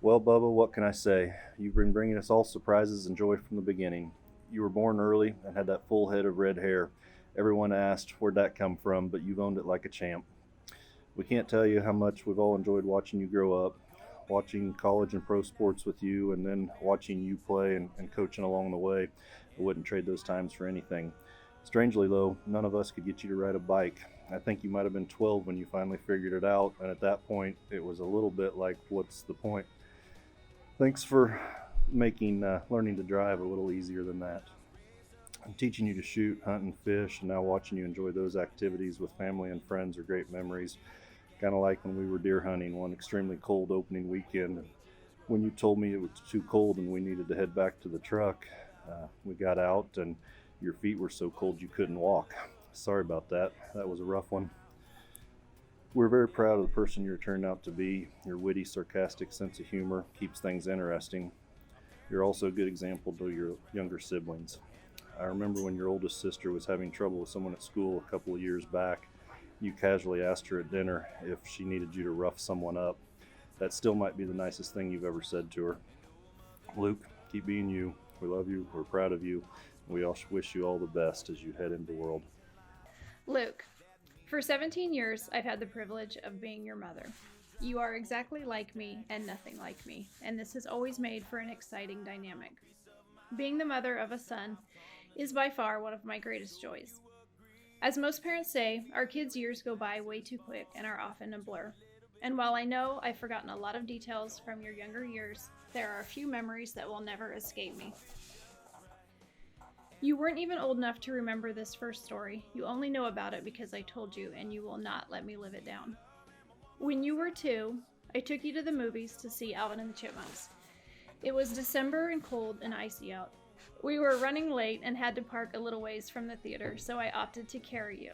Well, Bubba, what can I say? You've been bringing us all surprises and joy from the beginning. You were born early and had that full head of red hair. Everyone asked where'd that come from, but you've owned it like a champ. We can't tell you how much we've all enjoyed watching you grow up, watching college and pro sports with you, and then watching you play and coaching along the way. I wouldn't trade those times for anything. Strangely, though, none of us could get you to ride a bike. I think you might have been 12 when you finally figured it out, and at that point, it was a little bit like, what's the point? Thanks for making learning to drive a little easier than that. I'm teaching you to shoot, hunt, and fish, and now watching you enjoy those activities with family and friends are great memories. Kind of like when we were deer hunting one extremely cold opening weekend. And when you told me it was too cold and we needed to head back to the truck, we got out and your feet were so cold you couldn't walk. Sorry about that. That was a rough one. We're very proud of the person you turned out to be. Your witty, sarcastic sense of humor keeps things interesting. You're also a good example to your younger siblings. I remember when your oldest sister was having trouble with someone at school a couple of years back. You casually asked her at dinner if she needed you to rough someone up. That still might be the nicest thing you've ever said to her. Luke, keep being you. We love you. We're proud of you. We all wish you all the best as you head into the world. Luke, for 17 years, I've had the privilege of being your mother. You are exactly like me and nothing like me, and this has always made for an exciting dynamic. Being the mother of a son is by far one of my greatest joys. As most parents say, our kids' years go by way too quick and are often a blur. And while I know I've forgotten a lot of details from your younger years, there are a few memories that will never escape me. You weren't even old enough to remember this first story. You only know about it because I told you, and you will not let me live it down. When you were 2, I took you to the movies to see Alvin and the Chipmunks. It was December and cold and icy out. We were running late and had to park a little ways from the theater, so I opted to carry you.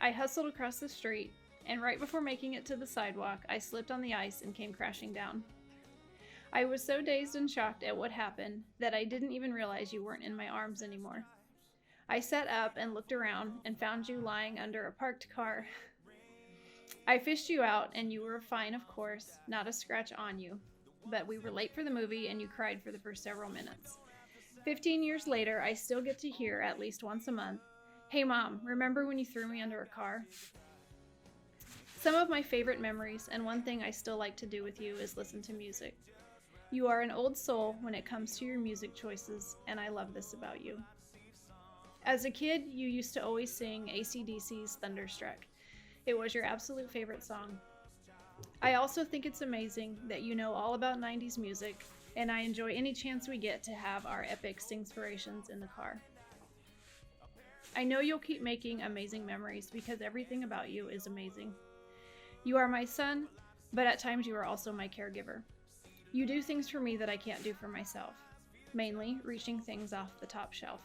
I hustled across the street, and right before making it to the sidewalk, I slipped on the ice and came crashing down. I was so dazed and shocked at what happened that I didn't even realize you weren't in my arms anymore. I sat up and looked around and found you lying under a parked car. I fished you out, and you were fine, of course, not a scratch on you. But we were late for the movie, and you cried for the first several minutes. 15 years later, I still get to hear at least once a month, "Hey mom, remember when you threw me under a car?" Some of my favorite memories, and one thing I still like to do with you, is listen to music. You are an old soul when it comes to your music choices, and I love this about you. As a kid, you used to always sing AC/DC's Thunderstruck. It was your absolute favorite song. I also think it's amazing that you know all about 90s music, and I enjoy any chance we get to have our epic singspirations in the car. I know you'll keep making amazing memories because everything about you is amazing. You are my son, but at times you are also my caregiver. You do things for me that I can't do for myself, mainly reaching things off the top shelf.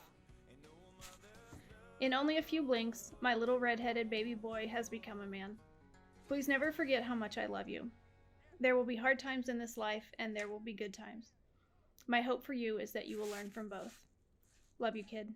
In only a few blinks, my little red-headed baby boy has become a man. Please never forget how much I love you. There will be hard times in this life, and there will be good times. My hope for you is that you will learn from both. Love you, kid.